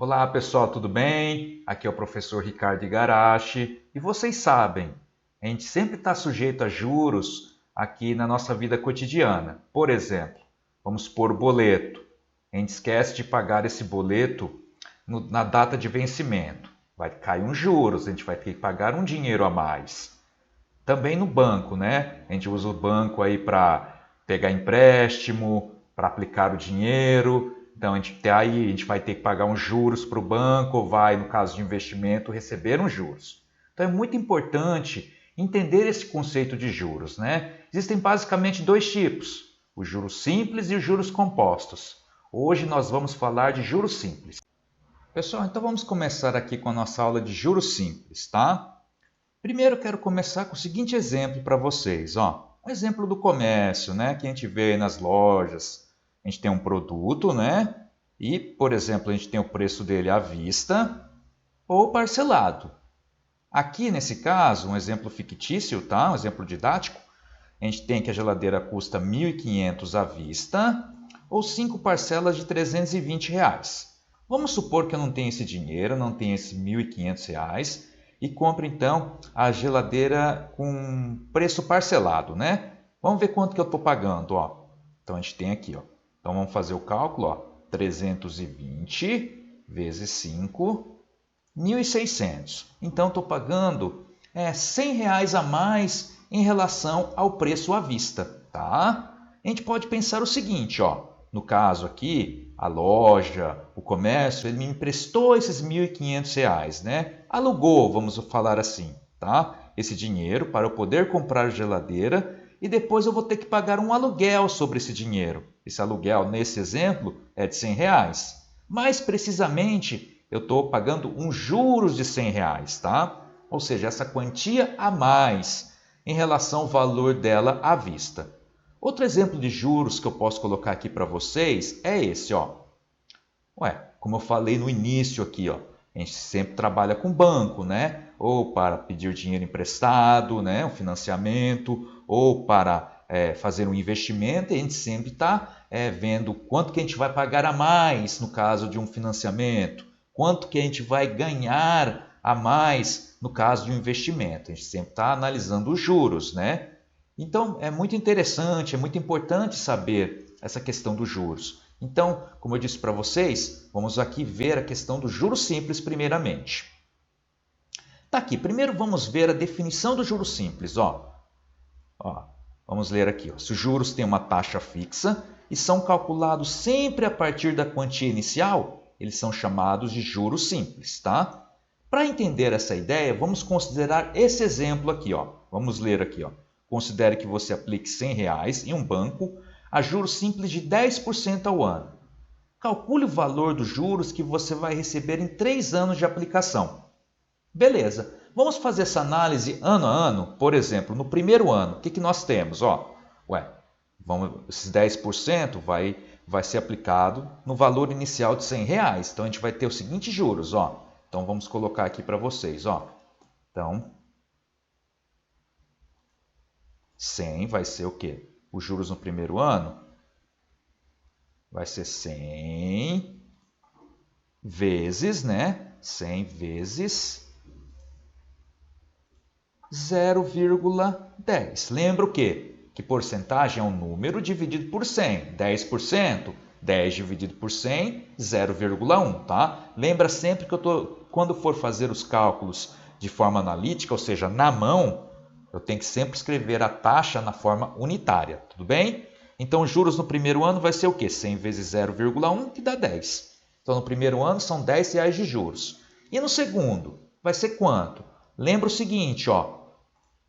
Olá pessoal, tudo bem? Aqui é o professor Ricardo Igarashi e vocês sabem, a gente sempre está sujeito a juros aqui na nossa vida cotidiana. Por exemplo, vamos pôr o boleto. A gente esquece de pagar esse boleto na data de vencimento. Vai cair uns juros, a gente vai ter que pagar um dinheiro a mais. Também no banco, né? A gente usa o banco aí para pegar empréstimo, para aplicar o dinheiro. Então a gente vai ter que pagar uns juros para o banco, ou vai, no caso de investimento, receber uns juros. Então é muito importante entender esse conceito de juros, né? Existem basicamente dois tipos: os juros simples e os juros compostos. Hoje nós vamos falar de juros simples. Pessoal, então vamos começar aqui com a nossa aula de juros simples, tá? Primeiro eu quero começar com o seguinte exemplo para vocês, ó. Um exemplo do comércio, né, que a gente vê nas lojas. A gente tem um produto, né? E, por exemplo, a gente tem o preço dele à vista ou parcelado. Aqui, nesse caso, um exemplo fictício, tá? Um exemplo didático. A gente tem que a geladeira custa R$ 1.500 à vista ou 5 parcelas de R$ 320. Vamos supor que eu não tenho esse dinheiro, não tenho esses R$ 1.500 e compro então a geladeira com preço parcelado, né? Vamos ver quanto que eu estou pagando, ó. Então a gente tem aqui, ó. Então vamos fazer o cálculo, ó. 320 vezes 5, 1.600. Então estou pagando R$ 100 a mais em relação ao preço à vista, tá? A gente pode pensar o seguinte, ó. No caso aqui, a loja, o comércio, ele me emprestou esses R$ 1.500, né? Alugou, vamos falar assim, tá? Esse dinheiro para eu poder comprar a geladeira e depois eu vou ter que pagar um aluguel sobre esse dinheiro. Esse aluguel, nesse exemplo, é de R$ 100. Mais precisamente, eu estou pagando uns juros de R$ 100, tá? Ou seja, essa quantia a mais em relação ao valor dela à vista. Outro exemplo de juros que eu posso colocar aqui para vocês é esse, ó. Ué, como eu falei no início aqui, ó, a gente sempre trabalha com banco, né? Ou para pedir dinheiro emprestado, né? Um financiamento, ou para fazer um investimento, e a gente sempre está vendo quanto que a gente vai pagar a mais no caso de um financiamento, quanto que a gente vai ganhar a mais no caso de um investimento. A gente sempre está analisando os juros, né? Então, é muito interessante, é muito importante saber essa questão dos juros. Então, como eu disse para vocês, vamos aqui ver a questão do juros simples primeiramente. Tá aqui, primeiro vamos ver a definição do juros simples. Ó, vamos ler aqui. Ó. Se os juros têm uma taxa fixa e são calculados sempre a partir da quantia inicial, eles são chamados de juros simples, tá? Para entender essa ideia, vamos considerar esse exemplo aqui. Ó. Vamos ler aqui. Ó. Considere que você aplique R$ 100 em um banco a juros simples de 10% ao ano. Calcule o valor dos juros que você vai receber em 3 anos de aplicação. Beleza, vamos fazer essa análise ano a ano. Por exemplo, no primeiro ano, o que nós temos? Esses 10% vai ser aplicado no valor inicial de R$ 100. Então, a gente vai ter os seguintes juros. Ó. Então, vamos colocar aqui para vocês. Ó. Então, 100 vai ser o quê? Os juros no primeiro ano vai ser 100 vezes, né? 100 vezes 0,10. Lembra o quê? Que porcentagem é um número dividido por 100. 10%, 10 dividido por 100, 0,1, tá? Lembra sempre que quando for fazer os cálculos de forma analítica, ou seja, na mão, eu tenho que sempre escrever a taxa na forma unitária, tudo bem? Então, os juros no primeiro ano vai ser o quê? 100 vezes 0,1, que dá 10. Então, no primeiro ano são R$ 10 de juros. E no segundo, vai ser quanto? Lembra o seguinte, ó.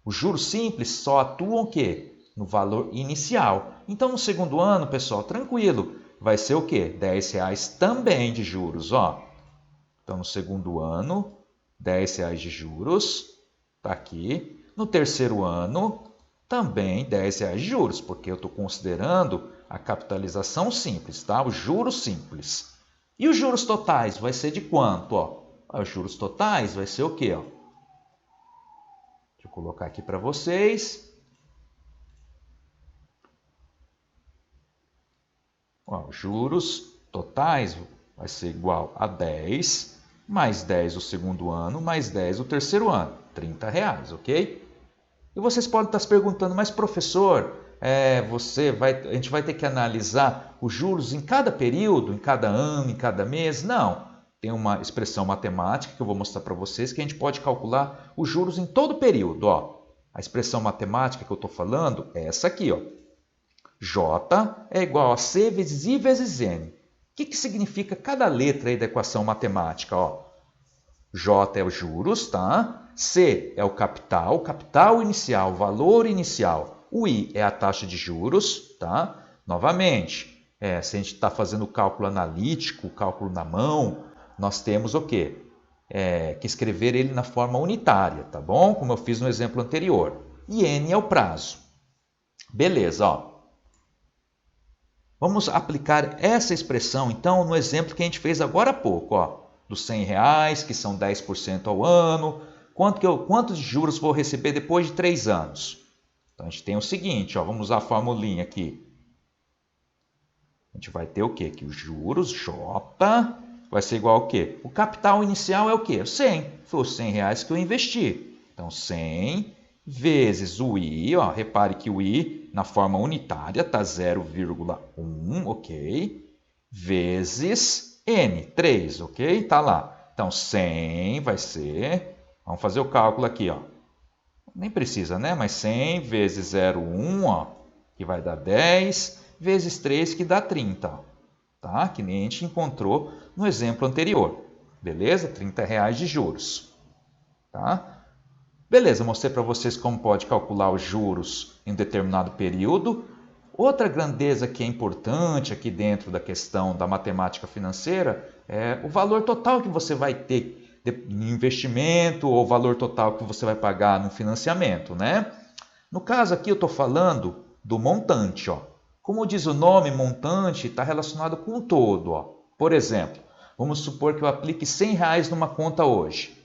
Os juros simples só atuam o quê? No valor inicial. Então, no segundo ano, pessoal, tranquilo. Vai ser o quê? R$ 10 também de juros, ó. Então, no segundo ano, R$ 10 de juros. Está aqui. No terceiro ano, também R$ 10 de juros, porque eu estou considerando a capitalização simples, tá? Os juros simples. E os juros totais vai ser de quanto? Ó? Os juros totais vai ser o quê? Ó? Deixa eu colocar aqui para vocês. Ó, os juros totais vai ser igual a 10, mais 10 o segundo ano, mais 10 o terceiro ano, R$ 30, ok? E vocês podem estar se perguntando, mas professor, a gente vai ter que analisar os juros em cada período, em cada ano, em cada mês? Não, tem uma expressão matemática que eu vou mostrar para vocês que a gente pode calcular os juros em todo o período. Ó. A expressão matemática que eu estou falando é essa aqui, ó. J é igual a C vezes I vezes N. O que significa cada letra aí da equação matemática? Ó? J é os juros, tá? C é o capital inicial, valor inicial. O I é a taxa de juros, tá? Novamente, se a gente está fazendo o cálculo analítico, o cálculo na mão, nós temos o quê? Que escrever ele na forma unitária, tá bom? Como eu fiz no exemplo anterior. E N é o prazo. Beleza, ó. Vamos aplicar essa expressão, então, no exemplo que a gente fez agora há pouco, ó. Dos R$100, que são 10% ao ano. Quanto de juros vou receber depois de 3 anos? Então, a gente tem o seguinte, ó, vamos usar a formulinha aqui. A gente vai ter o quê? Que os juros, J, vai ser igual ao quê? O capital inicial é o quê? 100. Foi os R$100 que eu investi. Então, 100 vezes o I, ó, repare que o I na forma unitária está 0,1, ok? Vezes N, 3, ok? Está lá. Então, 100 vai ser... Vamos fazer o cálculo aqui, ó. Nem precisa, né? Mas 100 vezes 0,1, ó, que vai dar 10, vezes 3, que dá 30, ó. Tá? Que nem a gente encontrou no exemplo anterior. Beleza? R$30 de juros. Tá? Beleza, mostrei para vocês como pode calcular os juros em um determinado período. Outra grandeza que é importante aqui dentro da questão da matemática financeira é o valor total que você vai ter no investimento ou o valor total que você vai pagar no financiamento, né? No caso aqui eu estou falando do montante, ó. Como diz o nome, montante está relacionado com o todo, ó. Por exemplo, vamos supor que eu aplique R$100 numa conta hoje.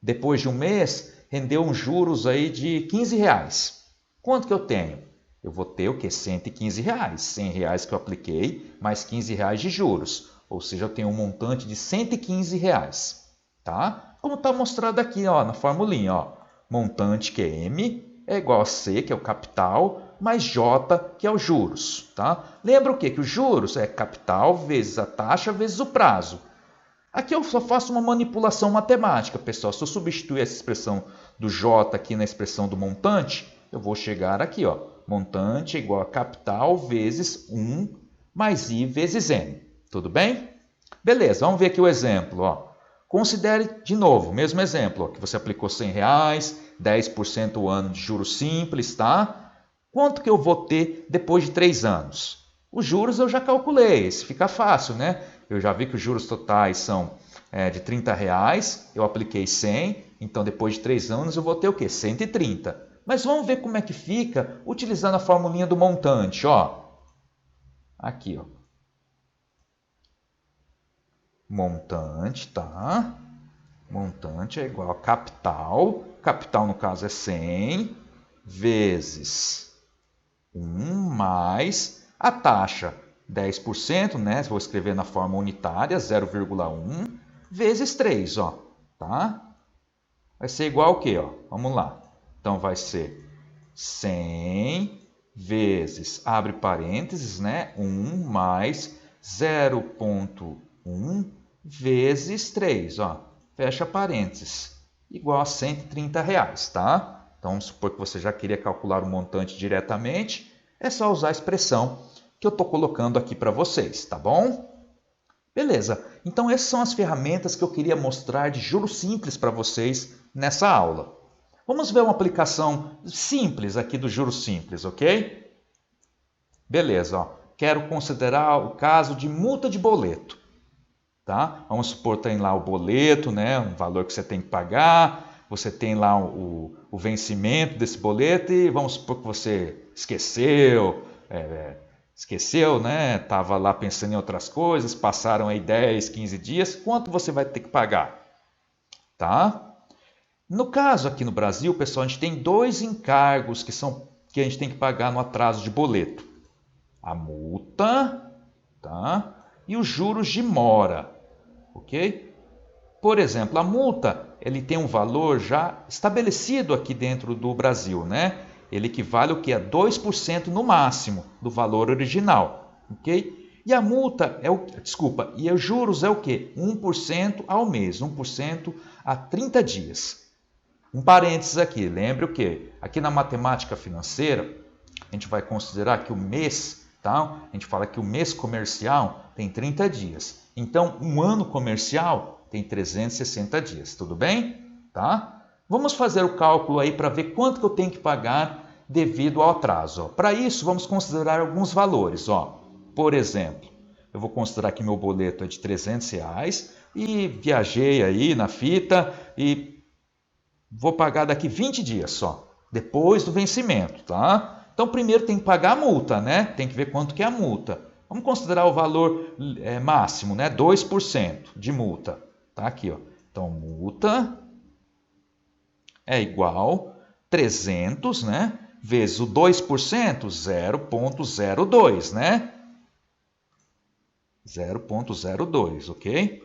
Depois de um mês, rendeu uns juros aí de R$15. Quanto que eu tenho? Eu vou ter o quê? R$115. R$100 que eu apliquei, mais R$15 de juros. Ou seja, eu tenho um montante de R$115. Tá? Como está mostrado aqui, ó, na formulinha. Ó. Montante, que é M, é igual a C, que é o capital, mais J, que é os juros. Tá? Lembra o quê? Que os juros é capital vezes a taxa vezes o prazo. Aqui eu só faço uma manipulação matemática, pessoal. Se eu substituir essa expressão do J aqui na expressão do montante, eu vou chegar aqui, ó. Montante é igual a capital vezes 1 mais I vezes N. Tudo bem? Beleza, vamos ver aqui o exemplo, ó. Considere de novo o mesmo exemplo, ó, que você aplicou R$100, 10% ao ano de juros simples, tá? Quanto que eu vou ter depois de 3 anos? Os juros eu já calculei, esse fica fácil, né? Eu já vi que os juros totais são de R$30, eu apliquei 100, então depois de 3 anos eu vou ter o quê? 130. Mas vamos ver como é que fica utilizando a formulinha do montante, ó. Aqui, ó. Montante, tá? Montante é igual a capital. Capital, no caso, é 100 vezes 1 mais a taxa 10%, né? Vou escrever na forma unitária, 0,1 vezes 3, ó, tá? Vai ser igual ao quê, ó? Vamos lá. Então, vai ser 100 vezes, abre parênteses, né? 1 mais 0,1 vezes 3, ó. Fecha parênteses. Igual a R$130, tá? Então, vamos supor que você já queria calcular o montante diretamente. É só usar a expressão que eu estou colocando aqui para vocês, tá bom? Beleza, então essas são as ferramentas que eu queria mostrar de juros simples para vocês nessa aula. Vamos ver uma aplicação simples aqui do juros simples, ok? Beleza, ó. Quero considerar o caso de multa de boleto. Tá? Vamos supor que tem lá o boleto, né? Um valor que você tem que pagar, você tem lá o vencimento desse boleto e vamos supor que você esqueceu, né? Estava lá pensando em outras coisas, passaram aí 10, 15 dias, quanto você vai ter que pagar? Tá? No caso aqui no Brasil, pessoal, a gente tem 2 encargos que a gente tem que pagar no atraso de boleto. A multa, tá? e os juros de mora, ok? Por exemplo, a multa ele tem um valor já estabelecido aqui dentro do Brasil, né? Ele equivale o que? A 2% no máximo do valor original, ok? E a multa e os juros é o quê? 1% ao mês, 1% a 30 dias. Um parênteses aqui, lembre o quê? Aqui na matemática financeira, a gente vai considerar que o mês, tá? A gente fala que o mês comercial tem 30 dias. Então, um ano comercial tem 360 dias, tudo bem? Tá? Vamos fazer o cálculo aí para ver quanto que eu tenho que pagar devido ao atraso. Para isso, vamos considerar alguns valores. Por exemplo, eu vou considerar que meu boleto é de R$300 e viajei aí na fita e vou pagar daqui 20 dias só, depois do vencimento, tá? Então, primeiro tem que pagar a multa, né? Tem que ver quanto que é a multa. Vamos considerar o valor máximo, né? 2% de multa. Tá aqui, ó. Então, multa é igual 300, né? Vezes o 2%, 0,02, né? 0,02, ok?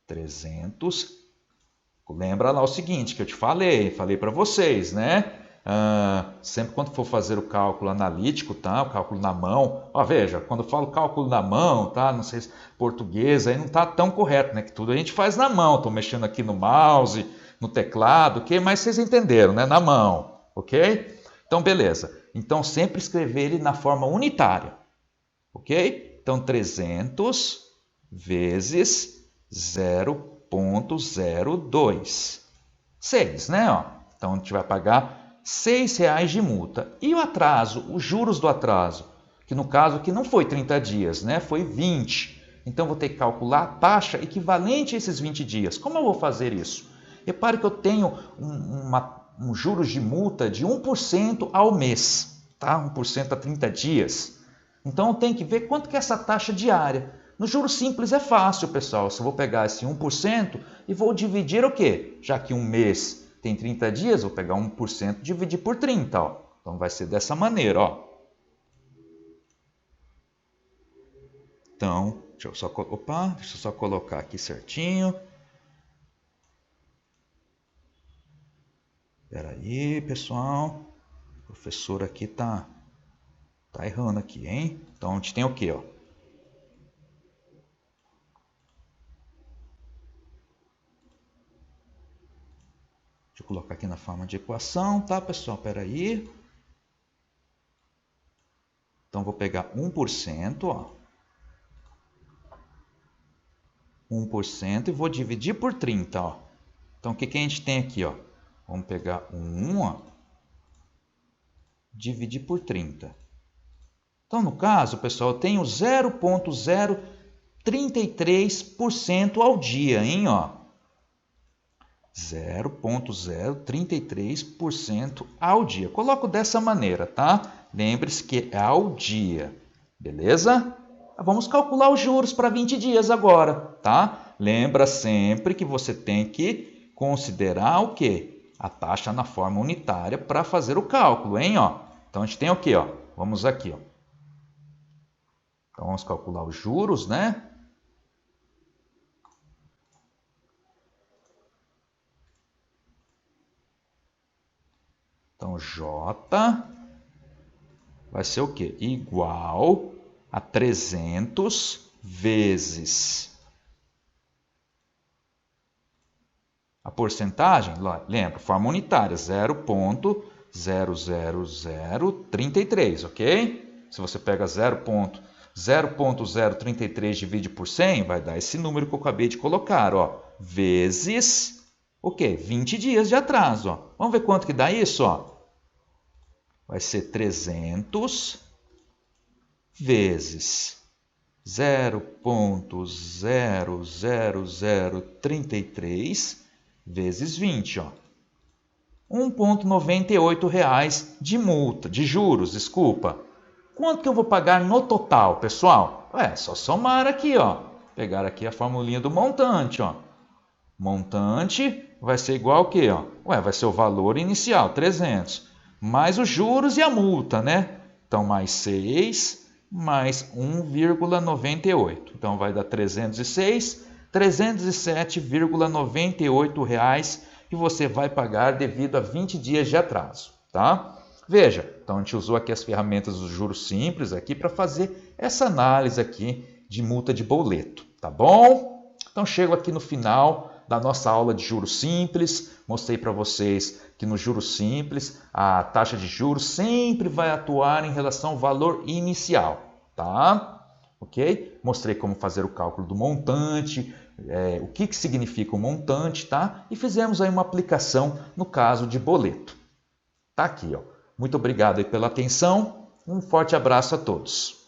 300. Lembra lá o seguinte que eu te falei para vocês, né? Sempre quando for fazer o cálculo analítico, tá? O cálculo na mão, veja, quando eu falo cálculo na mão, tá? Não sei se português aí não tá tão correto, né? Que tudo a gente faz na mão. Estou mexendo aqui no mouse, no teclado, ok? Mas vocês entenderam, né? Na mão, ok? Então, beleza. Então, sempre escrever ele na forma unitária, ok? Então, 300 vezes 0,02. 6, né? Então, a gente vai pagar R$6 de multa. E o atraso, os juros do atraso, que no caso aqui não foi 30 dias, né? Foi 20. Então, vou ter que calcular a taxa equivalente a esses 20 dias. Como eu vou fazer isso? Repare que eu tenho um juros de multa de 1% ao mês, tá? 1% a 30 dias. Então, eu tenho que ver quanto que é essa taxa diária. No juros simples é fácil, pessoal. Se eu vou pegar esse 1% e vou dividir o quê? Já que um mês tem 30 dias, vou pegar 1% e dividir por 30. Então, vai ser dessa maneira. Então, deixa eu só colocar aqui certinho. Espera aí, pessoal. O professor aqui tá errando aqui, hein? Então, a gente tem o quê? Deixa eu colocar aqui na forma de equação, tá, pessoal? Espera aí. Então, vou pegar 1%, 1% e vou dividir por 30, Então, o que a gente tem aqui, Vamos pegar 1, dividir por 30. Então, no caso, pessoal, eu tenho 0,033% ao dia, hein, 0,033% ao dia. Coloco dessa maneira, tá? Lembre-se que é ao dia, beleza? Vamos calcular os juros para 20 dias agora, tá? Lembra sempre que você tem que considerar o quê? A taxa na forma unitária para fazer o cálculo, hein? Então, a gente tem o quê? Vamos aqui. Então, vamos calcular os juros, né? Então, J vai ser o quê? Igual a 300 vezes a porcentagem, lembra, forma unitária, 0,00033, ok? Se você pega 0,033 divide por 100, vai dar esse número que eu acabei de colocar, vezes o quê? 20 dias de atraso. Vamos ver quanto que dá isso, Vai ser 300 vezes 0,00033 vezes 20, R$1,98 de multa, de juros, desculpa. Quanto que eu vou pagar no total, pessoal? Só somar aqui, Pegar aqui a formulinha do montante, Montante vai ser igual ao quê, vai ser o valor inicial, 300, mais os juros e a multa, né? Então, mais 6 mais 1,98. Então, vai dar 307,98 reais que você vai pagar devido a 20 dias de atraso, tá? Veja, então a gente usou aqui as ferramentas dos juros simples aqui para fazer essa análise aqui de multa de boleto, tá bom? Então, chego aqui no final da nossa aula de juros simples, mostrei para vocês que no juros simples a taxa de juros sempre vai atuar em relação ao valor inicial, tá? Ok? Mostrei como fazer o cálculo do montante, o que significa o montante, tá? E fizemos aí uma aplicação no caso de boleto. Tá aqui, ó. Muito obrigado aí pela atenção, um forte abraço a todos.